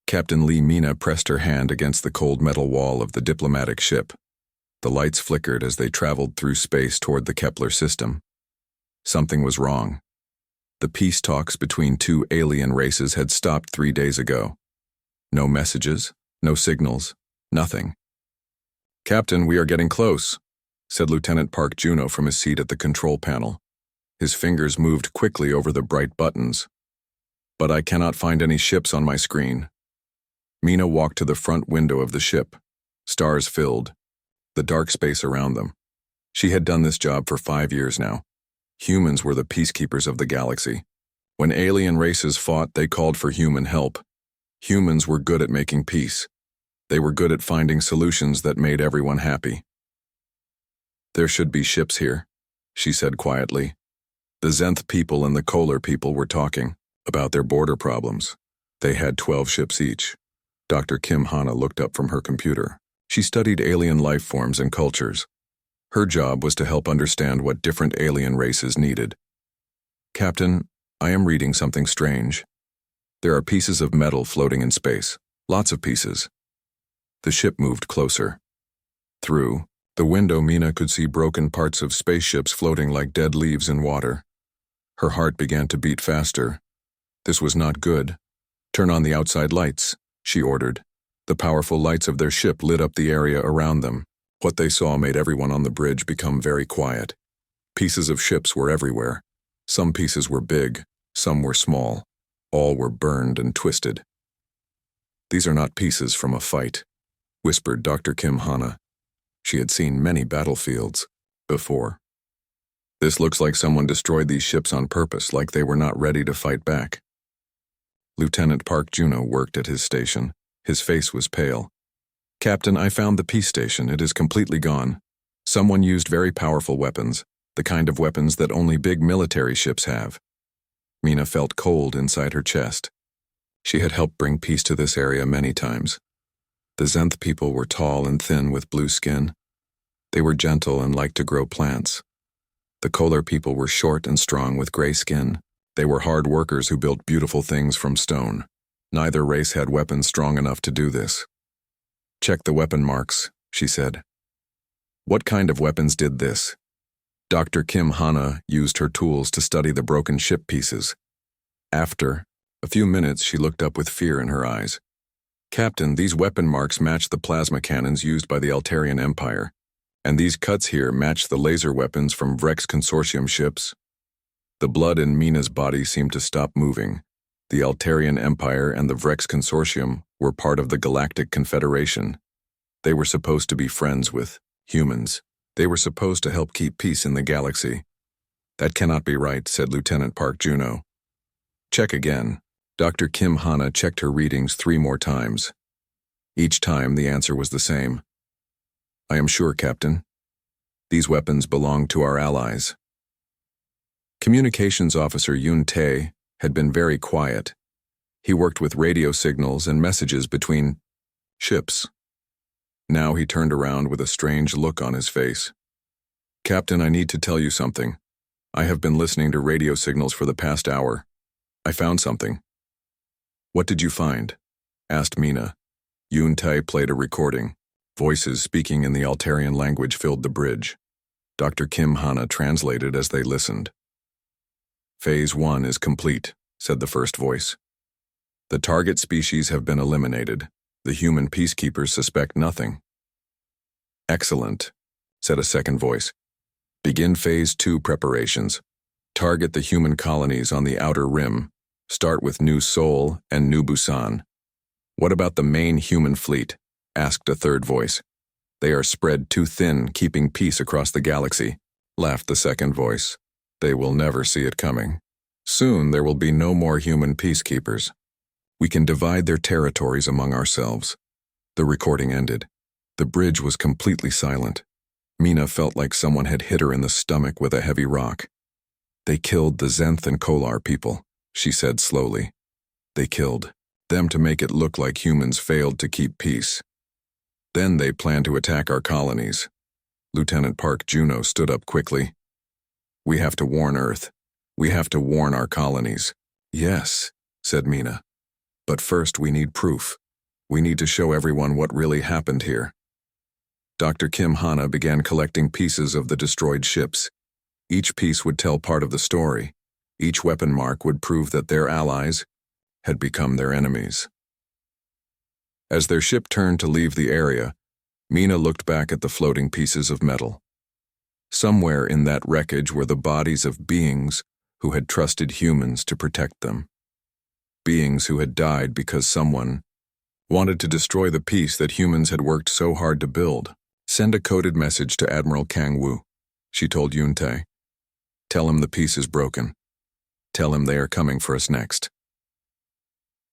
Captain Lee Mina pressed her hand against the cold metal wall of the diplomatic ship. The lights flickered as they traveled through space toward the Kepler system. Something was wrong. The peace talks between two alien races had stopped 3 days ago. No messages, no signals, nothing. "Captain, we are getting close," said Lieutenant Park Juno from his seat at the control panel. His fingers moved quickly over the bright buttons. "But I cannot find any ships on my screen." Mina walked to the front window of the ship. Stars filled the dark space around them. She had done this job for 5 years now. Humans were the peacekeepers of the galaxy. When alien races fought, they called for human help. Humans were good at making peace. They were good at finding solutions that made everyone happy. "There should be ships here," she said quietly. The Zenth people and the Kolar people were talking about their border problems. They had 12 ships each. Dr. Kim Hana looked up from her computer. She studied alien life forms and cultures. Her job was to help understand what different alien races needed. "Captain, I am reading something strange. There are pieces of metal floating in space. Lots of pieces." The ship moved closer. Through the window, Mina could see broken parts of spaceships floating like dead leaves in water. Her heart began to beat faster. This was not good. "Turn on the outside lights," she ordered. The powerful lights of their ship lit up the area around them. What they saw made everyone on the bridge become very quiet. Pieces of ships were everywhere. Some pieces were big, some were small. All were burned and twisted. "These are not pieces from a fight," whispered Dr. Kim Hana. She had seen many battlefields before. "This looks like someone destroyed these ships on purpose, like they were not ready to fight back." Lieutenant Park Juno worked at his station. His face was pale. "Captain, I found the peace station. It is completely gone. Someone used very powerful weapons, the kind of weapons that only big military ships have." Mina felt cold inside her chest. She had helped bring peace to this area many times. The Zenth people were tall and thin with blue skin. They were gentle and liked to grow plants. The Kolar people were short and strong with gray skin. They were hard workers who built beautiful things from stone. Neither race had weapons strong enough to do this. "Check the weapon marks," she said. "What kind of weapons did this?" Dr. Kim Hana used her tools to study the broken ship pieces. After a few minutes, she looked up with fear in her eyes. "Captain, these weapon marks match the plasma cannons used by the Altarian Empire, and these cuts here match the laser weapons from Vrex Consortium ships." The blood in Mina's body seemed to stop moving. The Altarian Empire and the Vrex Consortium were part of the Galactic Confederation. They were supposed to be friends with humans. They were supposed to help keep peace in the galaxy. "That cannot be right," said Lieutenant Park Juno. "Check again." Dr. Kim Hana checked her readings 3 more times. Each time the answer was the same. "I am sure, Captain. These weapons belong to our allies." Communications Officer Yun Tae had been very quiet. He worked with radio signals and messages between ships. Now he turned around with a strange look on his face. "Captain, I need to tell you something. I have been listening to radio signals for the past hour. I found something." "What did you find?" asked Mina. Yun Tae played a recording. Voices speaking in the Altarian language filled the bridge. Dr. Kim Hana translated as they listened. "Phase 1 is complete," said the first voice. "The target species have been eliminated. The human peacekeepers suspect nothing." "Excellent," said a second voice. "Begin Phase 2 preparations. Target the human colonies on the outer rim. Start with New Seoul and New Busan." "What about the main human fleet?" asked a third voice. "They are spread too thin, keeping peace across the galaxy," laughed the second voice. "They will never see it coming. Soon there will be no more human peacekeepers. We can divide their territories among ourselves." The recording ended. The bridge was completely silent. Mina felt like someone had hit her in the stomach with a heavy rock. "They killed the Zenth and Kolar people," she said slowly. "They killed them to make it look like humans failed to keep peace. Then they planned to attack our colonies." Lieutenant Park Juno stood up quickly. "We have to warn Earth. We have to warn our colonies." "Yes," said Mina. But first we need proof. We need to show everyone what really happened here. Dr. Kim Hana began collecting pieces of the destroyed ships. Each piece would tell part of the story. Each weapon mark would prove that their allies had become their enemies. As their ship turned to leave the area, Mina looked back at the floating pieces of metal. Somewhere in that wreckage were the bodies of beings who had trusted humans to protect them. Beings who had died because someone wanted to destroy the peace that humans had worked so hard to build. Send a coded message to Admiral Kang Wu, she told Yuntae. Tell him the peace is broken. Tell him they are coming for us next.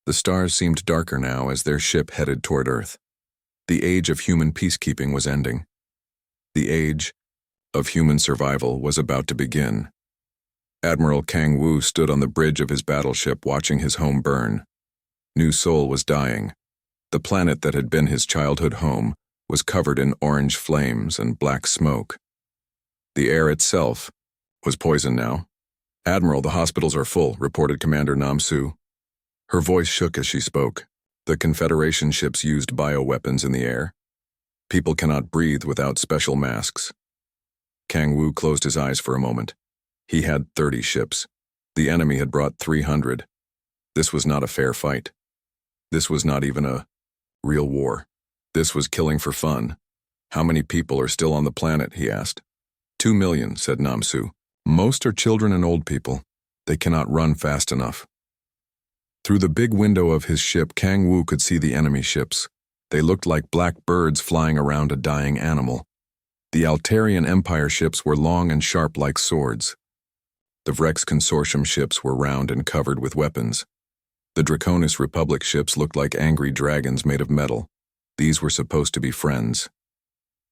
The stars seemed darker now as their ship headed toward Earth. The age of human peacekeeping was ending. The age of human survival was about to begin. Admiral Kang Wu stood on the bridge of his battleship watching his home burn. New Seoul was dying. The planet that had been his childhood home was covered in orange flames and black smoke. The air itself was poisoned now. Admiral, the hospitals are full, reported Commander Nam-Soo. Her voice shook as she spoke. The Confederation ships used bioweapons in the air. People cannot breathe without special masks. Kang Wu closed his eyes for a moment. He had 30 ships. The enemy had brought 300. This was not a fair fight. This was not even a real war. This was killing for fun. How many people are still on the planet, he asked. 2 million, said Nam-Soo. Most are children and old people. They cannot run fast enough. Through the big window of his ship, Kang Wu could see the enemy ships. They looked like black birds flying around a dying animal. The Altarian Empire ships were long and sharp like swords. The Vrex Consortium ships were round and covered with weapons. The Draconis Republic ships looked like angry dragons made of metal. These were supposed to be friends.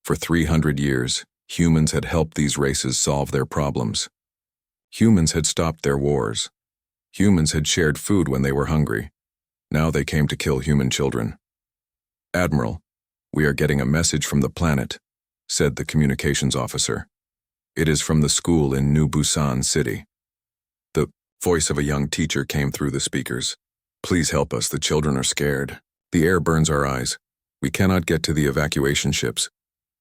For 300 years, humans had helped these races solve their problems. Humans had stopped their wars. Humans had shared food when they were hungry. Now they came to kill human children. Admiral, we are getting a message from the planet, said the communications officer. It is from the school in New Busan City. The voice of a young teacher came through the speakers. Please help us, the children are scared. The air burns our eyes. We cannot get to the evacuation ships.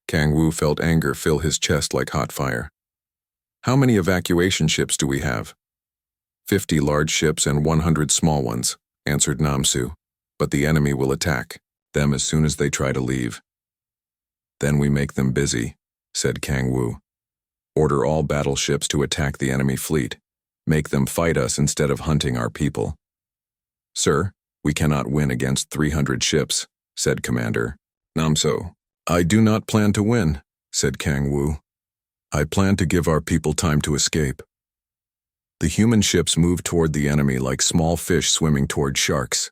Kang Wu felt anger fill his chest like hot fire. How many evacuation ships do we have? 50 large ships and 100 small ones, answered Nam-Soo. But the enemy will attack them as soon as they try to leave. Then we make them busy, said Kang Wu. Order all battleships to attack the enemy fleet. Make them fight us instead of hunting our people. Sir, we cannot win against 300 ships, said Commander Nam-Soo. I do not plan to win, said Kang Wu. I plan to give our people time to escape. The human ships moved toward the enemy like small fish swimming toward sharks.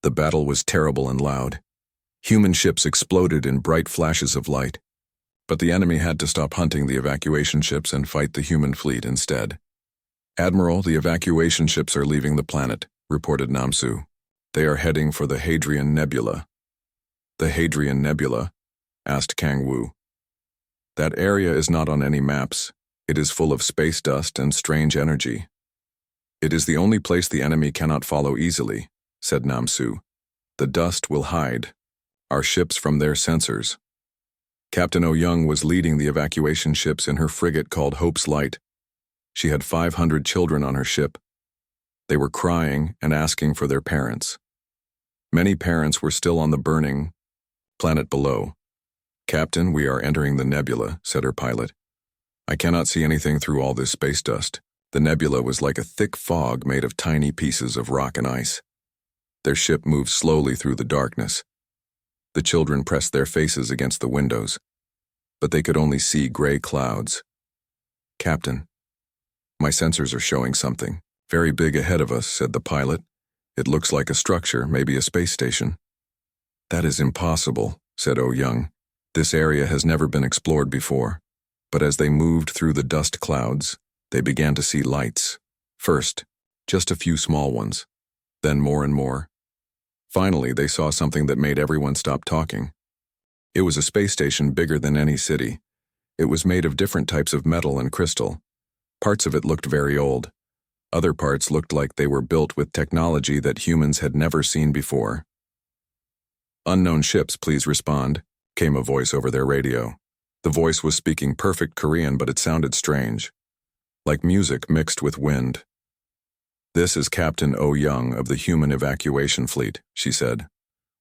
The battle was terrible and loud. Human ships exploded in bright flashes of light. But the enemy had to stop hunting the evacuation ships and fight the human fleet instead. Admiral, the evacuation ships are leaving the planet, reported Nam-Soo. They are heading for the Hadrian Nebula. The Hadrian Nebula? Asked Kang Wu. That area is not on any maps. It is full of space dust and strange energy. It is the only place the enemy cannot follow easily, said Nam-Soo. The dust will hide our ships from their sensors. Captain Oh-Young was leading the evacuation ships in her frigate called Hope's Light. She had 500 children on her ship. They were crying and asking for their parents. Many parents were still on the burning planet below. Captain, we are entering the nebula, said her pilot. I cannot see anything through all this space dust. The nebula was like a thick fog made of tiny pieces of rock and ice. Their ship moved slowly through the darkness. The children pressed their faces against the windows, but they could only see gray clouds. Captain, my sensors are showing something very big ahead of us, said the pilot. It looks like a structure, maybe a space station. That is impossible, said Oh-Young. This area has never been explored before. But as they moved through the dust clouds, they began to see lights. First, just a few small ones, then more and more. Finally, they saw something that made everyone stop talking. It was a space station bigger than any city. It was made of different types of metal and crystal. Parts of it looked very old. Other parts looked like they were built with technology that humans had never seen before. "Unknown ships, please respond," came a voice over their radio. The voice was speaking perfect Korean, but it sounded strange, like music mixed with wind. "This is Captain Oh Young of the Human Evacuation Fleet," she said.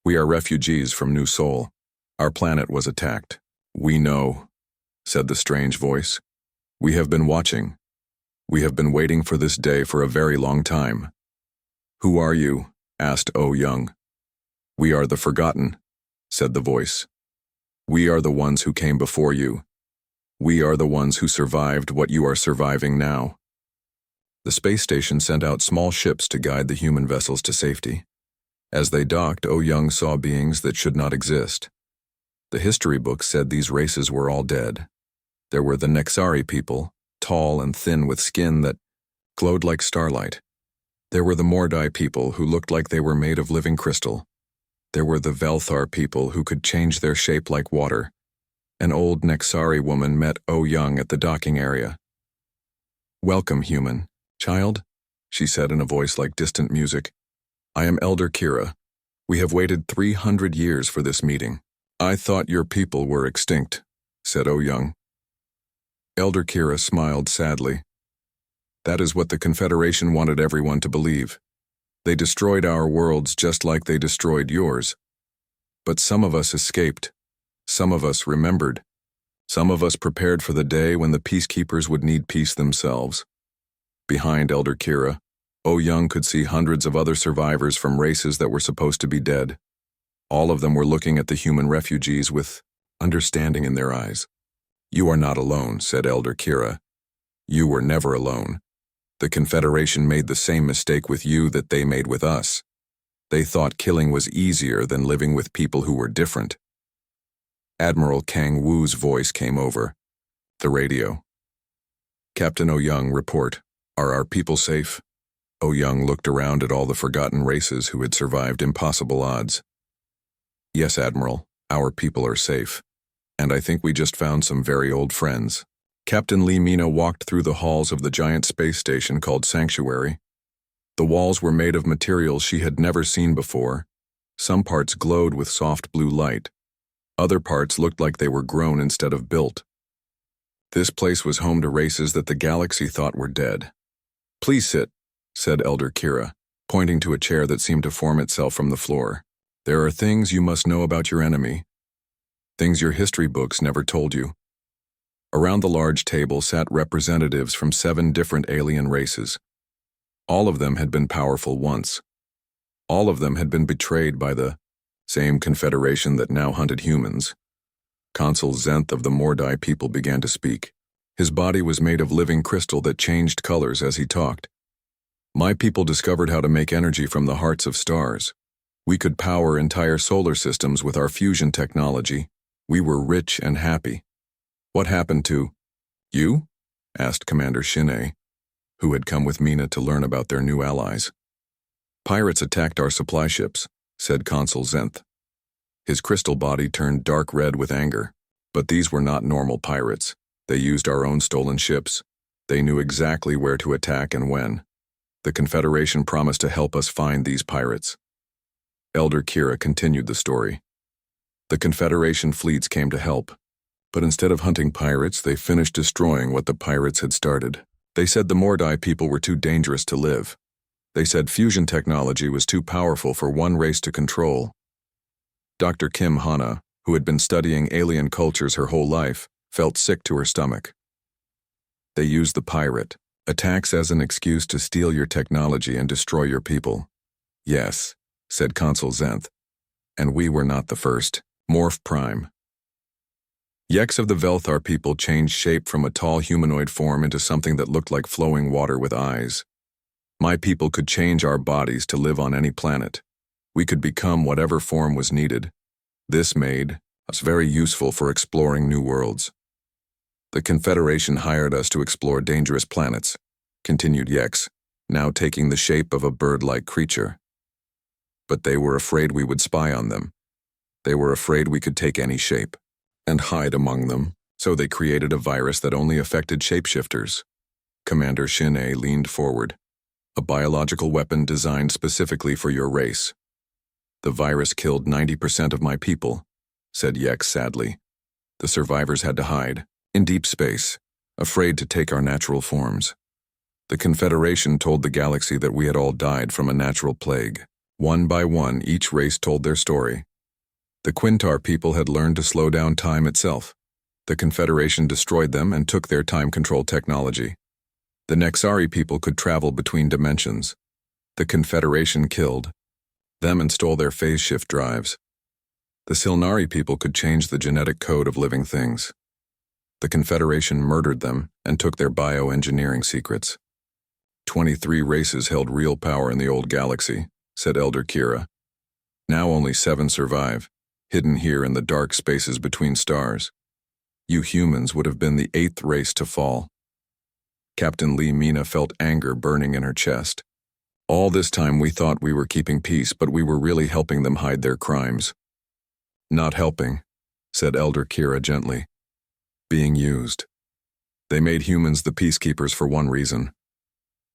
"We are refugees from New Seoul. Our planet was attacked." "We know," said the strange voice. "We have been watching. We have been waiting for this day for a very long time." "Who are you?" asked Oh Young. "We are the Forgotten," said the voice. "We are the ones who came before you. We are the ones who survived what you are surviving now." The space station sent out small ships to guide the human vessels to safety. As they docked, Oh Young saw beings that should not exist. The history books said these races were all dead. There were the Nexari people, tall and thin with skin that glowed like starlight. There were the Mordai people who looked like they were made of living crystal. There were the Velthar people who could change their shape like water. An old Nexari woman met Oh Young at the docking area. "Welcome, human child," she said in a voice like distant music. "I am Elder Kira. We have waited 300 years for this meeting." "I thought your people were extinct," said Oh Young. Elder Kira smiled sadly. "That is what the Confederation wanted everyone to believe. They destroyed our worlds just like they destroyed yours. But some of us escaped. Some of us remembered. Some of us prepared for the day when the peacekeepers would need peace themselves." Behind Elder Kira, Oh Young could see hundreds of other survivors from races that were supposed to be dead. All of them were looking at the human refugees with understanding in their eyes. "You are not alone," said Elder Kira. "You were never alone. The Confederation made the same mistake with you that they made with us. They thought killing was easier than living with people who were different." Admiral Kang Woo's voice came over the radio. "Captain Oh Young, report. Are our people safe?" Oh Young looked around at all the forgotten races who had survived impossible odds. "Yes, Admiral, our people are safe. And I think we just found some very old friends." Captain Lee Mina walked through the halls of the giant space station called Sanctuary. The walls were made of materials she had never seen before. Some parts glowed with soft blue light. Other parts looked like they were grown instead of built. This place was home to races that the galaxy thought were dead. "Please sit," said Elder Kira, pointing to a chair that seemed to form itself from the floor. "There are things you must know about your enemy. Things your history books never told you." Around the large table sat representatives from 7 different alien races. All of them had been powerful once. All of them had been betrayed by the same confederation that now hunted humans. Consul Zenth of the Mordai people began to speak. His body was made of living crystal that changed colors as he talked. "My people discovered how to make energy from the hearts of stars. We could power entire solar systems with our fusion technology. We were rich and happy. What happened to you?" asked Commander Shin'e, who had come with Mina to learn about their new allies. "Pirates attacked our supply ships," said Consul Zenth. His crystal body turned dark red with anger. "But these were not normal pirates. They used our own stolen ships. They knew exactly where to attack and when. The Confederation promised to help us find these pirates." Elder Kira continued the story. "The Confederation fleets came to help. But instead of hunting pirates, they finished destroying what the pirates had started. They said the Mordai people were too dangerous to live. They said fusion technology was too powerful for one race to control. Dr. Kim Hana, who had been studying alien cultures her whole life, felt sick to her stomach. They used the pirate attacks as an excuse to steal your technology and destroy your people." "Yes," said Consul Zenth. "And we were not the first. Morph Prime." Yeks of the Velthar people changed shape from a tall humanoid form into something that looked like flowing water with eyes. "My people could change our bodies to live on any planet. We could become whatever form was needed. This made us very useful for exploring new worlds. The Confederation hired us to explore dangerous planets," continued Yeks, now taking the shape of a bird-like creature. "But they were afraid we would spy on them. They were afraid we could take any shape and hide among them, so they created a virus that only affected shapeshifters." Commander Shin'e leaned forward. A biological weapon designed specifically for your race. The virus killed 90% of my people, said Yex sadly. The survivors had to hide, in deep space, afraid to take our natural forms. The Confederation told the galaxy that we had all died from a natural plague. One by one, each race told their story. The Quintar people had learned to slow down time itself. The Confederation destroyed them and took their time control technology. The Nexari people could travel between dimensions. The Confederation killed them and stole their phase shift drives. The Silnari people could change the genetic code of living things. The Confederation murdered them and took their bioengineering secrets. 23 races held real power in the old galaxy, said Elder Kira. Now only 7 survive, hidden here in the dark spaces between stars. You humans would have been the 8th race to fall. Captain Lee Mina felt anger burning in her chest. All this time we thought we were keeping peace, but we were really helping them hide their crimes. Not helping, said Elder Kira gently. Being used. They made humans the peacekeepers for one reason.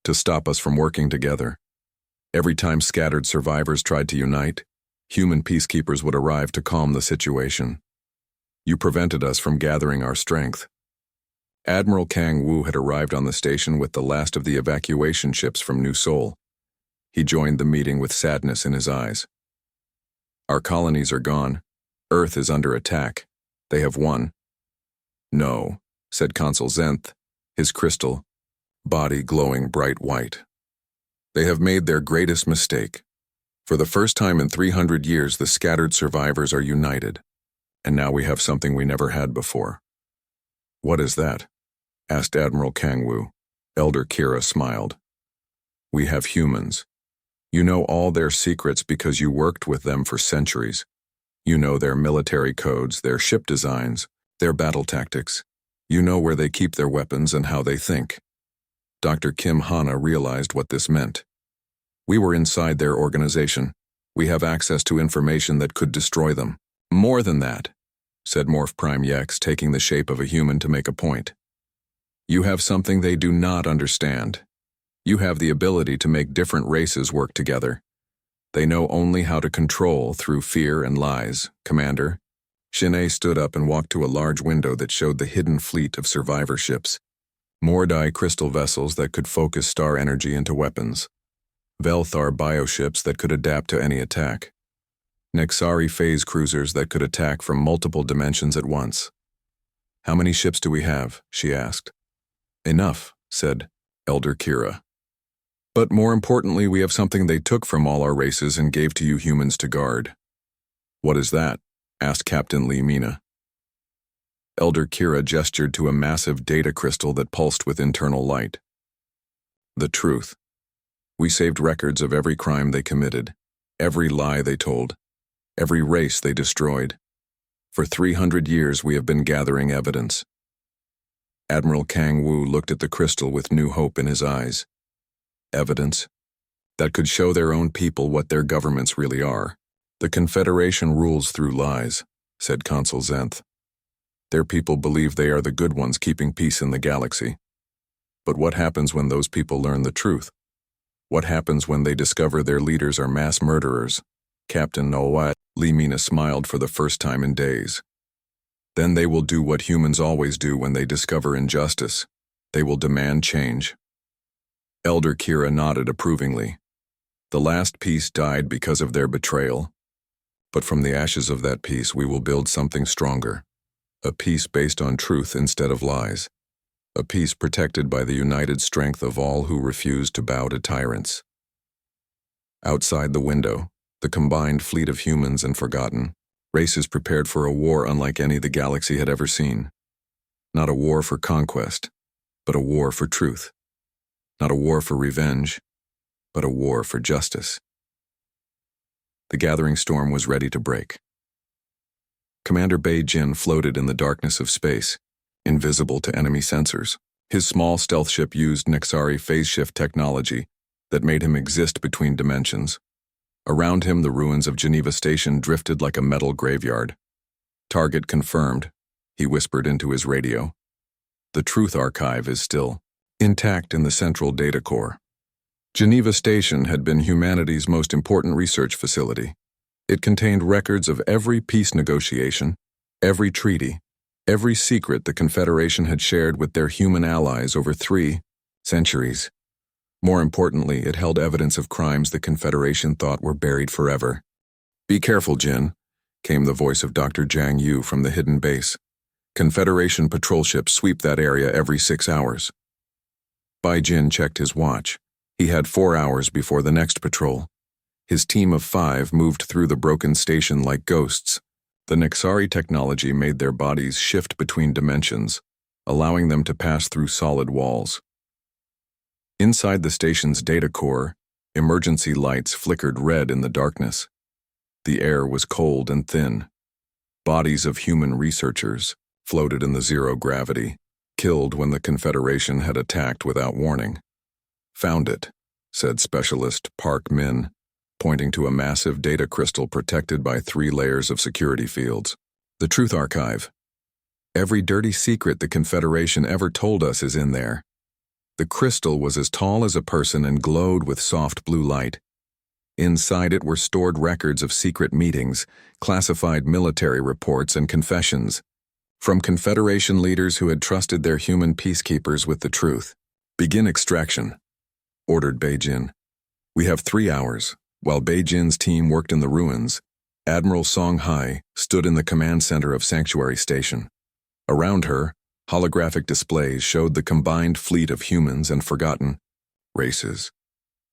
To stop us from working together. Every time scattered survivors tried to unite, human peacekeepers would arrive to calm the situation. You prevented us from gathering our strength. Admiral Kang Wu had arrived on the station with the last of the evacuation ships from New Seoul. He joined the meeting with sadness in his eyes. Our colonies are gone. Earth is under attack. They have won. No, said Consul Zenth, his crystal body glowing bright white. They have made their greatest mistake. For the first time in 300 years, the scattered survivors are united. And now we have something we never had before. What is that? Asked Admiral Kang Wu. Elder Kira smiled. We have humans. You know all their secrets because you worked with them for centuries. You know their military codes, their ship designs, their battle tactics. You know where they keep their weapons and how they think. Dr. Kim Hana realized what this meant. We were inside their organization. We have access to information that could destroy them. More than that, said Morph Prime Yex, taking the shape of a human to make a point. You have something they do not understand. You have the ability to make different races work together. They know only how to control through fear and lies, Commander. Shinae stood up and walked to a large window that showed the hidden fleet of survivor ships. Mordai crystal vessels that could focus star energy into weapons. Velthar bioships that could adapt to any attack. Nexari phase cruisers that could attack from multiple dimensions at once. How many ships do we have? She asked. Enough, said Elder Kira. But more importantly, we have something they took from all our races and gave to you humans to guard. What is that? Asked Captain Lee Mina. Elder Kira gestured to a massive data crystal that pulsed with internal light. The truth. We saved records of every crime they committed, every lie they told, every race they destroyed. For 300 years we have been gathering evidence. Admiral Kang Wu looked at the crystal with new hope in his eyes. Evidence that could show their own people what their governments really are. The Confederation rules through lies, said Consul Zenth. Their people believe they are the good ones keeping peace in the galaxy. But what happens when those people learn the truth? What happens when they discover their leaders are mass murderers? Captain Noah Lee Mina smiled for the first time in days. Then they will do what humans always do when they discover injustice. They will demand change. Elder Kira nodded approvingly. The last peace died because of their betrayal. But from the ashes of that peace we will build something stronger. A peace based on truth instead of lies. A peace protected by the united strength of all who refuse to bow to tyrants. Outside the window, the combined fleet of humans and forgotten races prepared for a war unlike any the galaxy had ever seen. Not a war for conquest, but a war for truth. Not a war for revenge, but a war for justice. The gathering storm was ready to break. Commander Bei Jin floated in the darkness of space, invisible to enemy sensors. His small stealth ship used Nexari phase shift technology that made him exist between dimensions. Around him, the ruins of Geneva Station drifted like a metal graveyard. Target confirmed, he whispered into his radio. The truth archive is still intact in the central data core. Geneva Station had been humanity's most important research facility. It contained records of every peace negotiation, every treaty, every secret the Confederation had shared with their human allies over 3 centuries. More importantly, it held evidence of crimes the Confederation thought were buried forever. "Be careful, Jin," came the voice of Dr. Jiang Yu from the hidden base. "Confederation patrol ships sweep that area every 6 hours. Bai Jin checked his watch. He had 4 hours before the next patrol. His team of 5 moved through the broken station like ghosts. The Nixari technology made their bodies shift between dimensions, allowing them to pass through solid walls. Inside the station's data core, emergency lights flickered red in the darkness. The air was cold and thin. Bodies of human researchers floated in the zero gravity, killed when the Confederation had attacked without warning. "Found it," said Specialist Park Min, pointing to a massive data crystal protected by 3 layers of security fields. "The Truth Archive. Every dirty secret the Confederation ever told us is in there." The crystal was as tall as a person and glowed with soft blue light. Inside it were stored records of secret meetings, classified military reports, and confessions, from Confederation leaders who had trusted their human peacekeepers with the truth. "Begin extraction," ordered Beijing. "We have 3 hours." While Beijing's team worked in the ruins, Admiral Song Hai stood in the command center of Sanctuary Station. Around her, holographic displays showed the combined fleet of humans and forgotten races.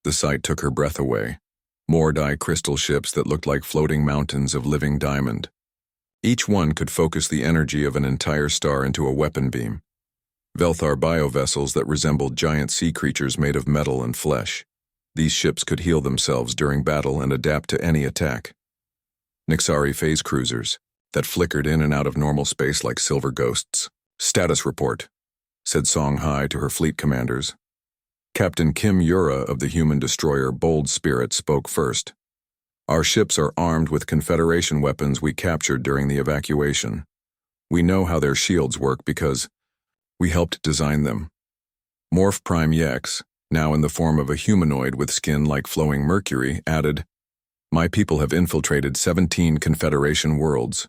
The sight took her breath away. More crystal ships that looked like floating mountains of living diamond. Each one could focus the energy of an entire star into a weapon beam. Velthar biovessels that resembled giant sea creatures made of metal and flesh. These ships could heal themselves during battle and adapt to any attack. Nixari phase cruisers that flickered in and out of normal space like silver ghosts. "Status report," said Song Hai to her fleet commanders. Captain Kim Yura of the human destroyer Bold Spirit spoke first. "Our ships are armed with Confederation weapons we captured during the evacuation. We know how their shields work because we helped design them." Morph Prime Yex, now in the form of a humanoid with skin like flowing mercury, added, "My people have infiltrated 17 Confederation worlds.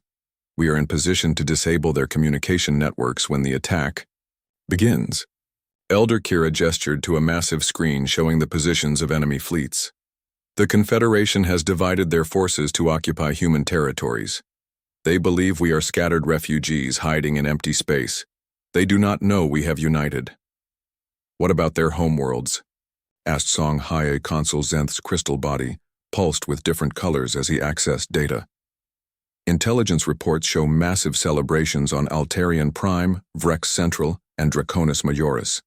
We are in position to disable their communication networks when the attack begins." Elder Kira gestured to a massive screen showing the positions of enemy fleets. "The Confederation has divided their forces to occupy human territories. They believe we are scattered refugees hiding in empty space. They do not know we have united." "What about their homeworlds?" asked Song Hai. Consul Zenth's crystal body pulsed with different colors as he accessed data. "Intelligence reports show massive celebrations on Altarian Prime, Vrex Central, and Draconis Majoris.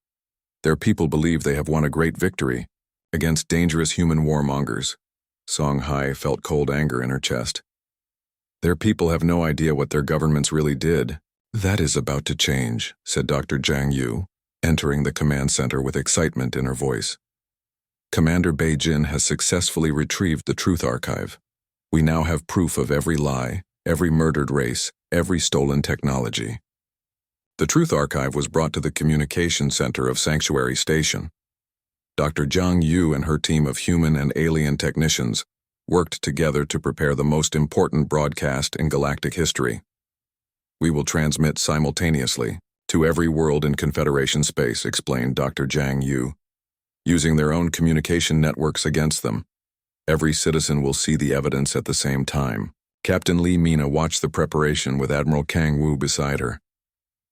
Their people believe they have won a great victory against dangerous human warmongers." Song Hai felt cold anger in her chest. "Their people have no idea what their governments really did." "That is about to change," said Dr. Jiang Yu, entering the command center with excitement in her voice. "Commander Beijing has successfully retrieved the Truth Archive. We now have proof of every lie, every murdered race, every stolen technology." The Truth Archive was brought to the communication center of Sanctuary Station. Dr. Jiang Yu and her team of human and alien technicians worked together to prepare the most important broadcast in galactic history. "We will transmit simultaneously to every world in Confederation space," explained Dr. Jiang Yu, "using their own communication networks against them. Every citizen will see the evidence at the same time." Captain Li Mina watched the preparation with Admiral Kang Wu beside her.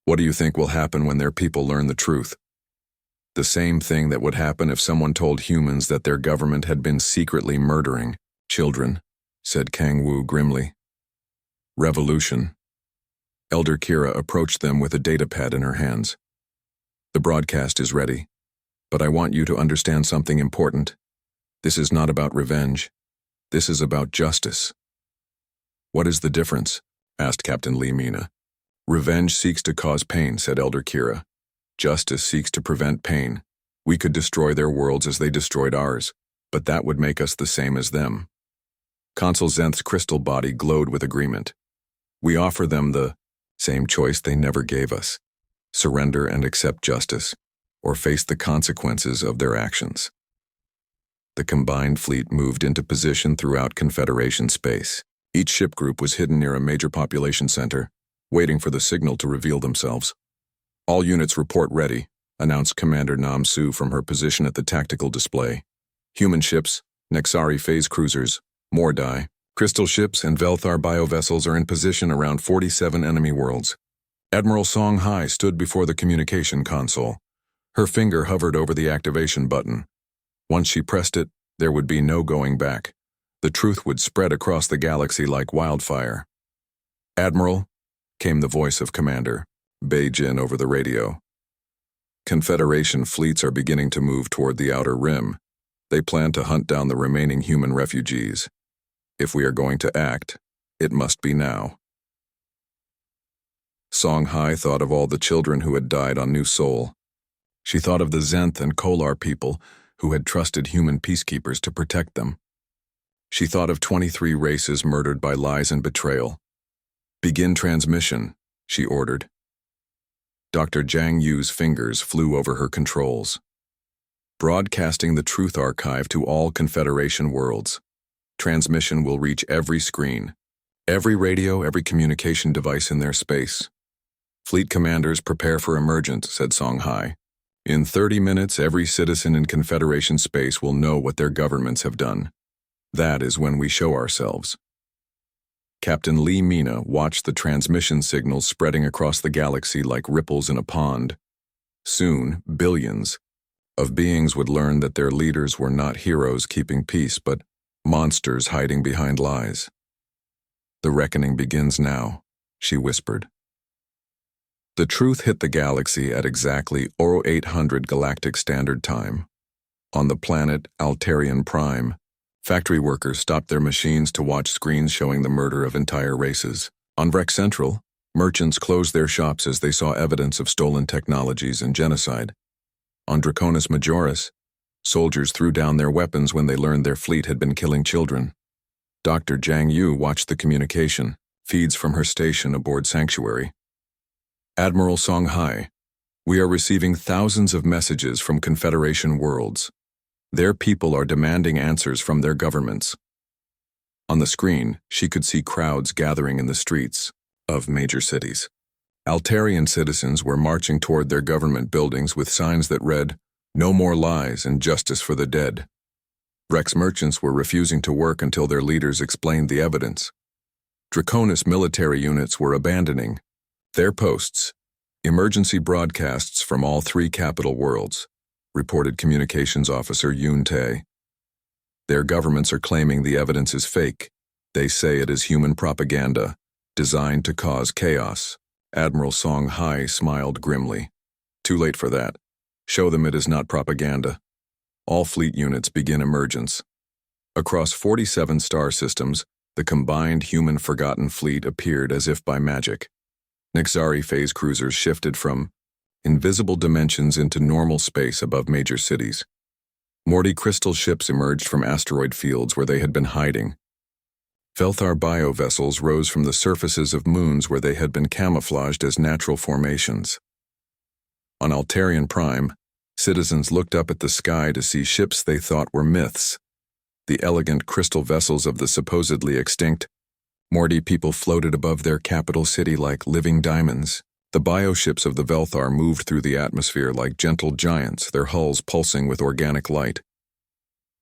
"What do you think will happen when their people learn the truth?" "The same thing that would happen if someone told humans that their government had been secretly murdering children," said Kang Wu grimly. "Revolution." Elder Kira approached them with a datapad in her hands. "The broadcast is ready, but I want you to understand something important. This is not about revenge. This is about justice." "What is the difference?" asked Captain Li Mina. "Revenge seeks to cause pain," said Elder Kira. "Justice seeks to prevent pain. We could destroy their worlds as they destroyed ours, but that would make us the same as them." Consul Zenth's crystal body glowed with agreement. "We offer them the same choice they never gave us: surrender and accept justice, or face the consequences of their actions." The combined fleet moved into position throughout Confederation space. Each ship group was hidden near a major population center, waiting for the signal to reveal themselves. "All units report ready," announced Commander Nam Su from her position at the tactical display. "Human ships, Nexari phase cruisers, Mordai, crystal ships, and Velthar biovessels are in position around 47 enemy worlds." Admiral Song Hai stood before the communication console. Her finger hovered over the activation button. Once she pressed it, there would be no going back. The truth would spread across the galaxy like wildfire. "Admiral," came the voice of Commander Beijin over the radio. "Confederation fleets are beginning to move toward the outer rim. They plan to hunt down the remaining human refugees. If we are going to act, it must be now." Song Hai thought of all the children who had died on New Sol. She thought of the Zenth and Kolar people who had trusted human peacekeepers to protect them. She thought of 23 races murdered by lies and betrayal. "Begin transmission," she ordered. Dr. Jiang Yu's fingers flew over her controls. "Broadcasting the Truth Archive to all Confederation worlds. Transmission will reach every screen, every radio, every communication device in their space. Fleet commanders prepare for emergence," said Song Hai. "In 30 minutes, every citizen in Confederation space will know what their governments have done. That is when we show ourselves." Captain Lee Mina watched the transmission signals spreading across the galaxy like ripples in a pond. Soon, billions of beings would learn that their leaders were not heroes keeping peace, but monsters hiding behind lies. "The reckoning begins now," she whispered. The truth hit the galaxy at exactly 0800 Galactic Standard Time. On the planet Altarian Prime, factory workers stopped their machines to watch screens showing the murder of entire races. On Vrex Central, merchants closed their shops as they saw evidence of stolen technologies and genocide. On Draconis Majoris, soldiers threw down their weapons when they learned their fleet had been killing children. Dr. Jiang Yu watched the communication, feeds from her station aboard Sanctuary. "Admiral Song Hai, we are receiving thousands of messages from Confederation worlds. Their people are demanding answers from their governments." On the screen, she could see crowds gathering in the streets of major cities. Altarian citizens were marching toward their government buildings with signs that read, "No more lies and justice for the dead." Rex merchants were refusing to work until their leaders explained the evidence. Draconis military units were abandoning their posts. "Emergency broadcasts from all 3 capital worlds," reported Communications Officer Yoon Tae. "Their governments are claiming the evidence is fake. They say it is human propaganda, designed to cause chaos." Admiral Song Hai smiled grimly. "Too late for that. Show them it is not propaganda. All fleet units begin emergence." Across 47 star systems, the combined human-forgotten fleet appeared as if by magic. Nexari phase cruisers shifted from invisible dimensions into normal space above major cities. Morty crystal ships emerged from asteroid fields where they had been hiding. Velthar biovessels rose from the surfaces of moons where they had been camouflaged as natural formations. On Altarian Prime, citizens looked up at the sky to see ships they thought were myths. The elegant crystal vessels of the supposedly extinct Morty people floated above their capital city like living diamonds. The bioships of the Velthar moved through the atmosphere like gentle giants, their hulls pulsing with organic light.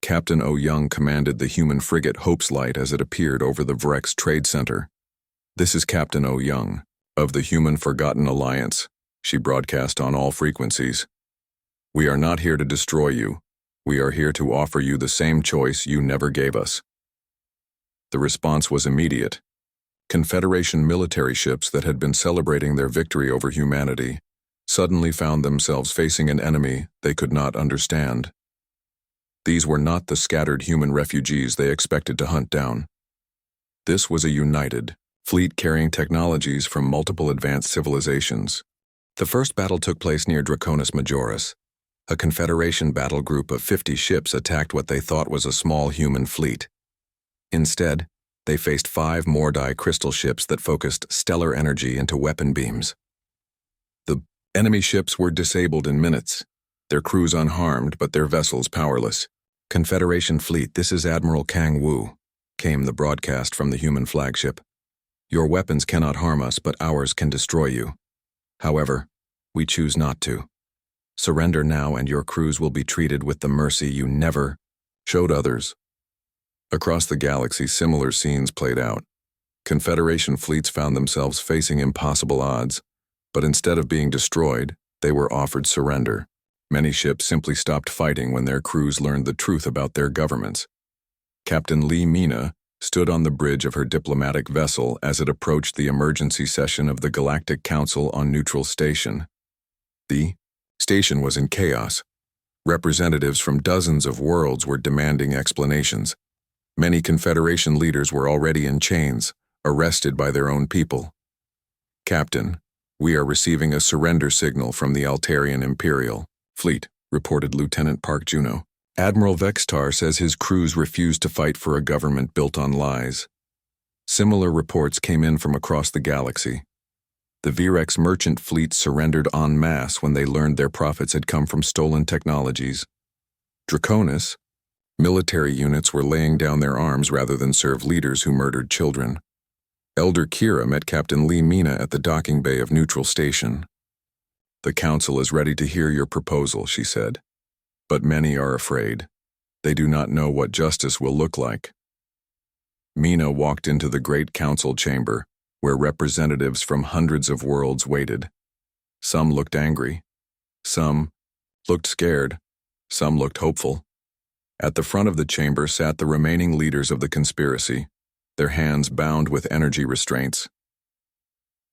Captain O Young commanded the human frigate Hope's Light as it appeared over the Vrex Trade Center. "This is Captain O Young, of the Human Forgotten Alliance," she broadcast on all frequencies. "We are not here to destroy you. We are here to offer you the same choice you never gave us." The response was immediate. Confederation military ships that had been celebrating their victory over humanity suddenly found themselves facing an enemy they could not understand. These were not the scattered human refugees they expected to hunt down. This was a united fleet carrying technologies from multiple advanced civilizations. The first battle took place near Draconis Majoris. A Confederation battle group of 50 ships attacked what they thought was a small human fleet. Instead, they faced 5 Mordai crystal ships that focused stellar energy into weapon beams. The enemy ships were disabled in minutes, their crews unharmed but their vessels powerless. Confederation Fleet, this is Admiral Kang Wu, came the broadcast from the human flagship. Your weapons cannot harm us, but ours can destroy you. However, we choose not to. Surrender now and your crews will be treated with the mercy you never showed others. Across the galaxy, similar scenes played out. Confederation fleets found themselves facing impossible odds, but instead of being destroyed, they were offered surrender. Many ships simply stopped fighting when their crews learned the truth about their governments. Captain Lee Mina stood on the bridge of her diplomatic vessel as it approached the emergency session of the Galactic Council on Neutral Station. The station was in chaos. Representatives from dozens of worlds were demanding explanations. Many Confederation leaders were already in chains, arrested by their own people. Captain, we are receiving a surrender signal from the Altarian Imperial Fleet, reported Lieutenant Park Juno. Admiral Vextar says his crews refused to fight for a government built on lies. Similar reports came in from across the galaxy. The Virex merchant fleet surrendered en masse when they learned their profits had come from stolen technologies. Draconis, military units were laying down their arms rather than serve leaders who murdered children. Elder Kira met Captain Lee Mina at the docking bay of Neutral Station. The Council is ready to hear your proposal, she said. But many are afraid. They do not know what justice will look like. Mina walked into the Great Council chamber, where representatives from hundreds of worlds waited. Some looked angry. Some looked scared. Some looked hopeful. At the front of the chamber sat the remaining leaders of the conspiracy, their hands bound with energy restraints.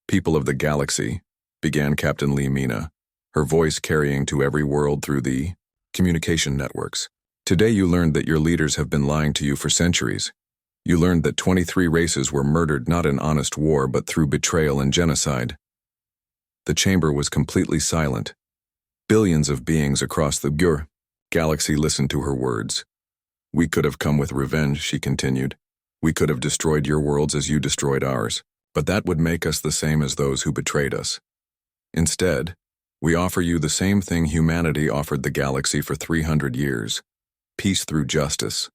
People of the galaxy, began Captain Lee Mina, her voice carrying to every world through the communication networks. Today you learned that your leaders have been lying to you for centuries. You learned that 23 races were murdered not in honest war but through betrayal and genocide. The chamber was completely silent. Billions of beings across the galaxy listened to her words. We could have come with revenge, she continued. We could have destroyed your worlds as you destroyed ours, but that would make us the same as those who betrayed us. Instead, we offer you the same thing humanity offered the galaxy for 300 years, peace through justice.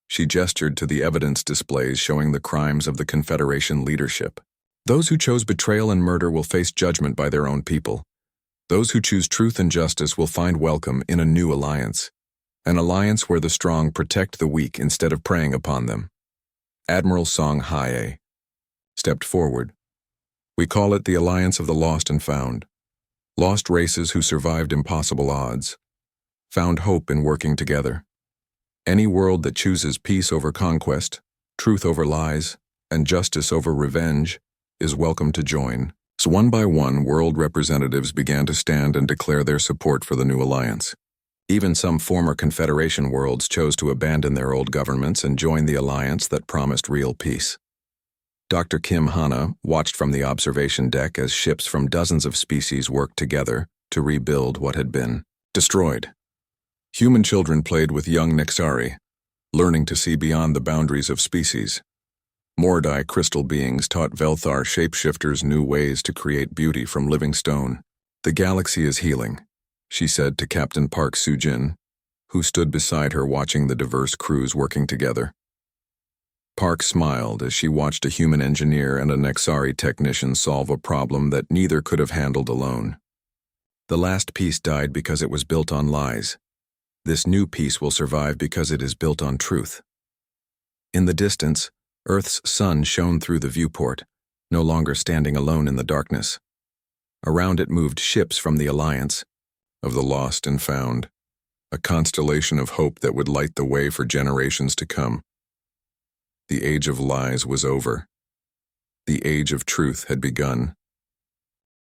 She gestured to the evidence displays showing the crimes of the Confederation leadership. Those who chose betrayal and murder will face judgment by their own people. Those who choose truth and justice will find welcome in a new alliance. An alliance where the strong protect the weak instead of preying upon them. Admiral Song Hae stepped forward. We call it the Alliance of the Lost and Found. Lost races who survived impossible odds, found hope in working together. Any world that chooses peace over conquest, truth over lies, and justice over revenge is welcome to join. So one by one, world representatives began to stand and declare their support for the new alliance. Even some former Confederation worlds chose to abandon their old governments and join the alliance that promised real peace. Dr. Kim Hana watched from the observation deck as ships from dozens of species worked together to rebuild what had been destroyed. Human children played with young Nexari, learning to see beyond the boundaries of species. Mordai crystal beings taught Velthar shapeshifters new ways to create beauty from living stone. The galaxy is healing, she said to Captain Park Sujin, who stood beside her watching the diverse crews working together. Park smiled as she watched a human engineer and a Nexari technician solve a problem that neither could have handled alone. The last piece died because it was built on lies. This new piece will survive because it is built on truth. In the distance, Earth's sun shone through the viewport, no longer standing alone in the darkness. Around it moved ships from the Alliance, of the lost and found, a constellation of hope that would light the way for generations to come. The age of lies was over. The age of truth had begun.